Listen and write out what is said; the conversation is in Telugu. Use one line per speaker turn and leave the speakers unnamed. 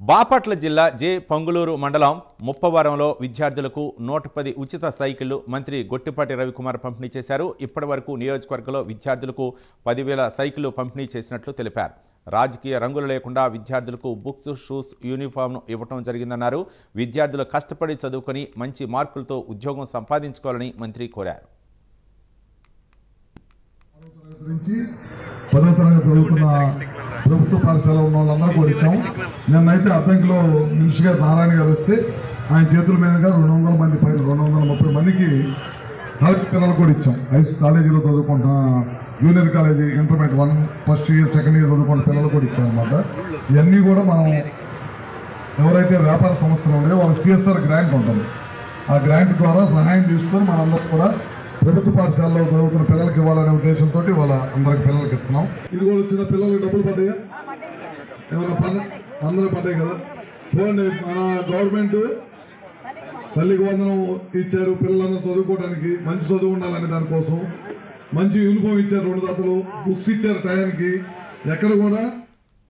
బాపట్ల జిల్లా జె పొంగులూరు మండలం ముప్పవరంలో విద్యార్థులకు 110 ఉచిత సైకిళ్లు మంత్రి గొట్టిపాటి రవికుమార్ పంపిణీ చేశారు. ఇప్పటివరకు నియోజకవర్గంలో విద్యార్థులకు 10,000 సైకిళ్లు పంపిణీ చేసినట్లు తెలిపారు. రాజకీయ రంగులు లేకుండా విద్యార్థులకు బుక్స్, షూస్, యూనిఫామ్ను ఇవ్వడం జరిగిందన్నారు. విద్యార్థులు కష్టపడి చదువుకొని మంచి మార్కులతో ఉద్యోగం సంపాదించుకోవాలని మంత్రి కోరారు.
10వ తరగతి చదువుకున్న ప్రభుత్వ పాఠశాలలో ఉన్న వాళ్ళందరూ కూడా ఇచ్చాము. నిన్నైతే అద్దంకిలో మినిస్టర్ గారు నారాయణ గారు వస్తే ఆయన చేతుల మీదుగా 200 మంది పైన 230 మందికి కాలేజీ పిల్లలు కూడా ఇచ్చాం. కాలేజీలో చదువుకుంటున్న junior college intermediate 1 first year second year చదువుకున్న పిల్లలు కూడా ఇచ్చామన్నమాట. ఇవన్నీ కూడా మనం ఎవరైతే వ్యాపార సంస్థలు ఉన్నాయో వాళ్ళ సిఎస్ఆర్ గ్రాంట్ ఉంటుంది. ఆ గ్రాంట్ ద్వారా సహాయం తీసుకొని మనందరూ కూడా ప్రభుత్వ పాఠశాలలో చదువుతున్న పిల్లలకి ఇవ్వాలనే ఉద్దేశంతో వాళ్ళ అందరికి పిల్లలకి ఇస్తున్నాం. ఇది కూడా వచ్చిన పిల్లలకి డబ్బులు పడ్డాయా? ఏమైనా అందరూ పడ్డాయి కదా. చూడండి, మన గవర్నమెంట్ తల్లికి వందనం ఇచ్చారు. పిల్లలందరూ చదువుకోవడానికి మంచి చదువు ఉండాలనే దానికోసం మంచి యూనిఫామ్ ఇచ్చారు, 2 జతలు బుక్స్ ఇచ్చారు టయానికి. ఎక్కడ కూడా